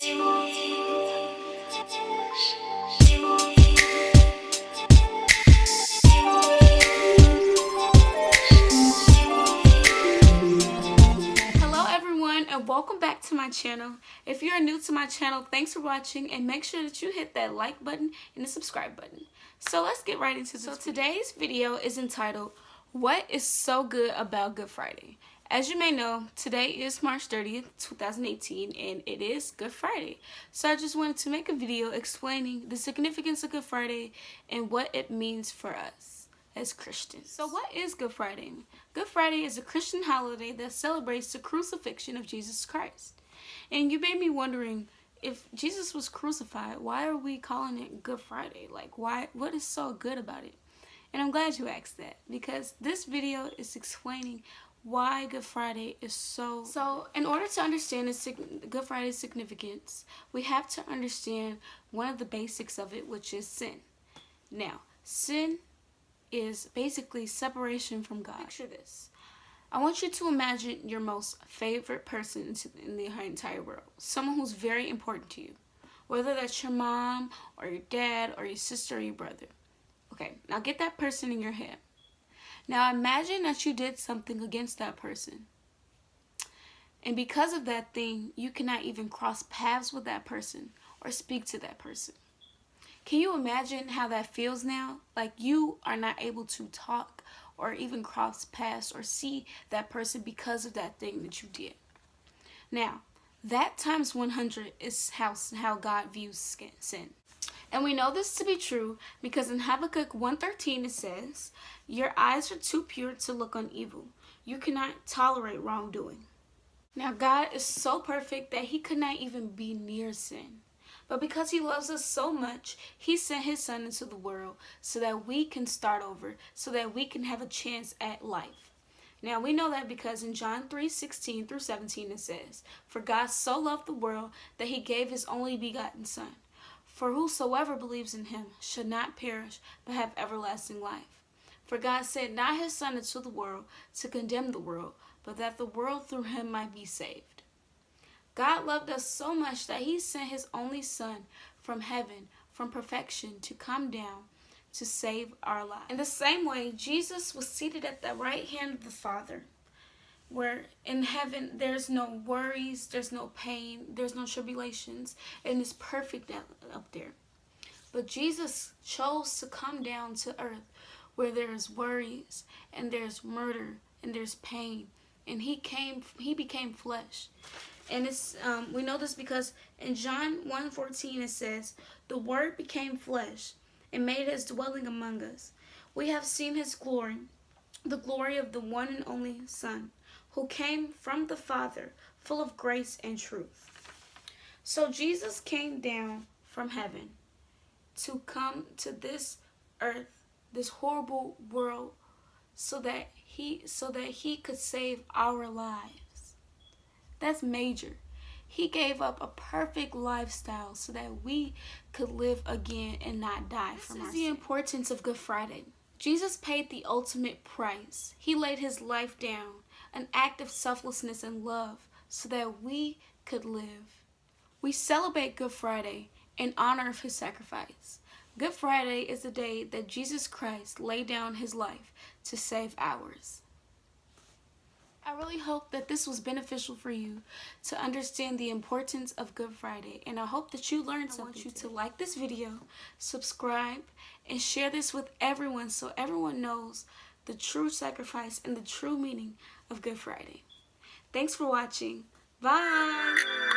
Hello everyone, and welcome back to my channel. If you're new to my channel, thanks for watching, and make sure that you hit that like button and the subscribe button. So let's get right into this. So today's video is entitled, What is so good about Good Friday? As you may know, today is March 30th, 2018, and it is Good Friday. So I just wanted to make a video explaining the significance of Good Friday and what it means for us as Christians. So what is Good Friday? Good Friday is a Christian holiday that celebrates the crucifixion of Jesus Christ. And you may be wondering, if Jesus was crucified, why are we calling it Good Friday? Like, what is so good about it? And I'm glad you asked that, because this video is explaining why Good Friday is so in order to understand Good Friday's significance, we have to understand one of the basics of it, which is sin. Now, sin is basically separation from God. Picture this. I want you to imagine your most favorite person in the entire world. Someone who's very important to you. Whether that's your mom, or your dad, or your sister, or your brother. Okay, now get that person in your head. Now imagine that you did something against that person. And because of that thing, you cannot even cross paths with that person or speak to that person. Can you imagine how that feels now? Like you are not able to talk or even cross paths or see that person because of that thing that you did. Now, that times 100 is how God views sin. And we know this to be true because in Habakkuk 1:13 it says, "Your eyes are too pure to look on evil. You cannot tolerate wrongdoing." Now God is so perfect that he could not even be near sin. But because he loves us so much, he sent his son into the world so that we can start over, so that we can have a chance at life. Now we know that because in John 3:16 through 17 it says, "For God so loved the world that he gave his only begotten son. For whosoever believes in him should not perish, but have everlasting life. For God sent not his son into the world to condemn the world, but that the world through him might be saved." God loved us so much that he sent his only son from heaven, from perfection, to come down to save our lives. In the same way, Jesus was seated at the right hand of the Father, where in heaven there's no worries, there's no pain, there's no tribulations, and it's perfect up there. But Jesus chose to come down to earth where there's worries and there's murder and there's pain, and he became flesh. And we know this because in John 1:14 it says, "The Word became flesh and made his dwelling among us. We have seen his glory, the glory of the one and only Son, who came from the Father, full of grace and truth." So Jesus came down from heaven to come to this earth, this horrible world, so that he could save our lives. That's major. He gave up a perfect lifestyle so that we could live again and not die from our sin. This is the importance of Good Friday. Jesus paid the ultimate price. He laid his life down, an act of selflessness and love, so that we could live. We celebrate Good Friday in honor of his sacrifice. Good Friday is the day that Jesus Christ laid down his life to save ours. I really hope that this was beneficial for you to understand the importance of Good Friday, and I hope that you learned something. I want you to like this video, subscribe, and share this with everyone so everyone knows the true sacrifice and the true meaning of Good Friday. Thanks for watching. Bye!